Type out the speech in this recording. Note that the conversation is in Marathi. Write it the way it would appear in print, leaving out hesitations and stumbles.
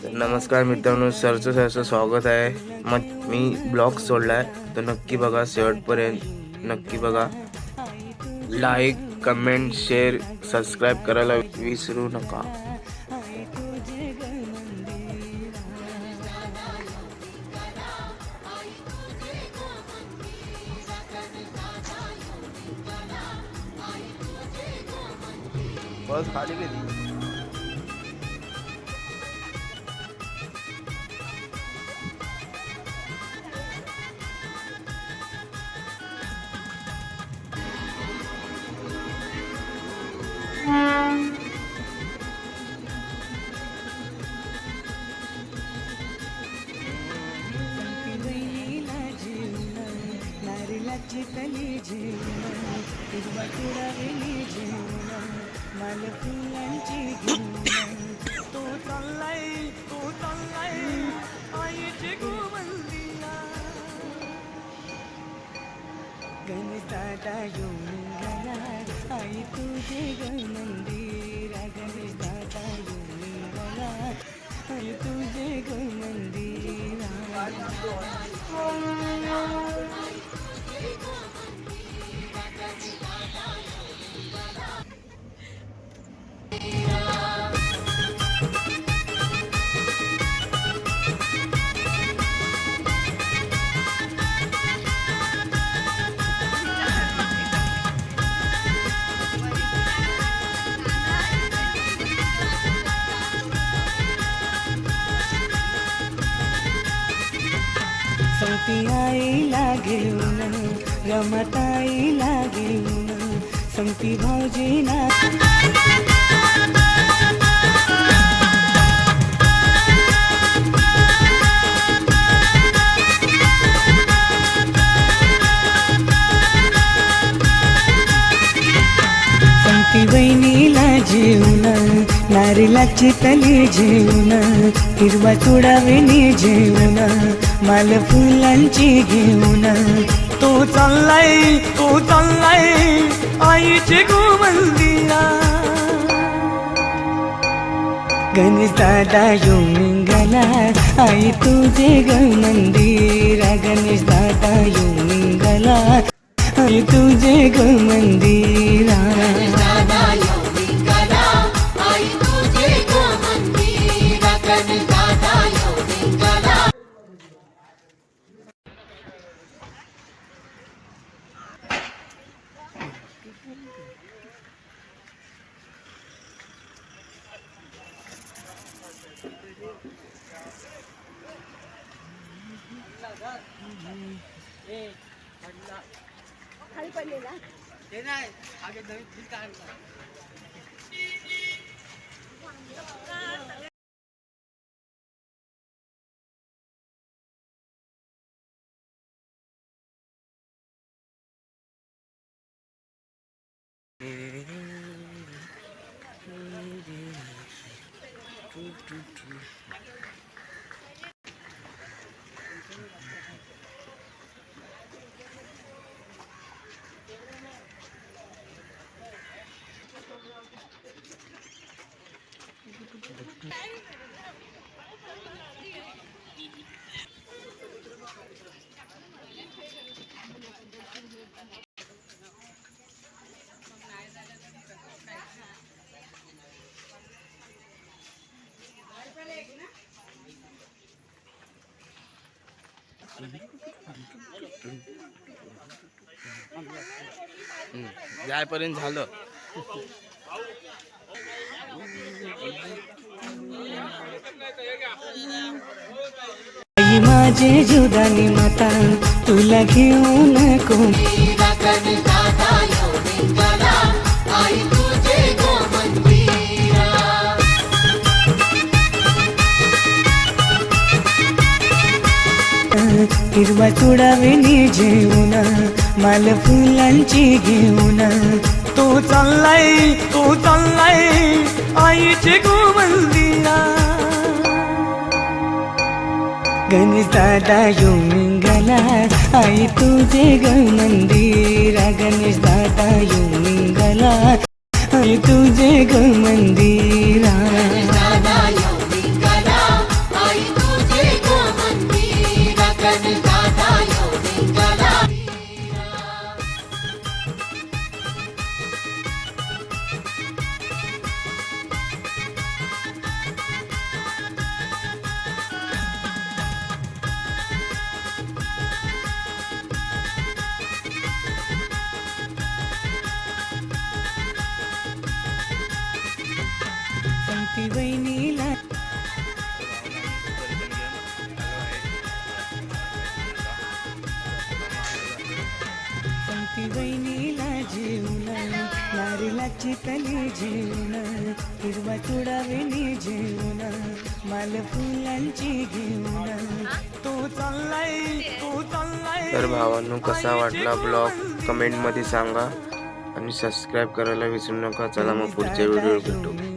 नमस्कार मित्रांनो, सरचं स्वागत आहे. मग मी ब्लॉग सोडलाय तर नक्की बघा, शेवटपर्यंत नक्की बघा. लाईक, कमेंट, शेअर, सबस्क्राईब करायला विसरू नका. बस खाली गेली. चितली जेवण हिरवा चुडावेली जेवण माल फुलांची घेऊन तो चाललाय आईची गोवंदीला. गणेश दादा येऊन गेला आई तुझे ग मंदिरा. गणेश दादा येऊन गेला आई तुझे ग मंदिरा. संगती आईला घेऊन रमताईला घेऊन संगती भाऊजीला. संगती बहिणीला जेवून नारीला चितली जेवून हिरवा चुडावेली जेवून माल फुलांची घेऊन तो चाललाय आईचे गोवंदीला. गणेश दादा येऊन गेला आई तुझे ग मंदिरा. गणेश दादा येऊन गेला आई तुझे ग मंदिरा. खाली पडलेला ते नाही आगे नवीन काय जायपर्यंत झालं. आई माझे जुदानी माता तुला घेऊ नको. हिरवा चुडावेली जेवून माल फुलांची घेऊन तो चाललाय आईचे गोवंदीला. गणेश दादा येऊन गेला आई तुझे ग मंदिरा. गणेश दादा येऊन गेला आई तुझे ग मंदिरा. बहिणीला पंक्ती बहिणीला जेवण नारीला चितली जेवण हिरवा चुडावेणी जेवण माल फुलांची घेऊन तो चाललाय तर भावांनो कसा वाटला ब्लॉग कमेंटमध्ये सांगा आणि सबस्क्राईब करायला विसरू नका. चला मग पुढच्या व्हिडिओ भेटू.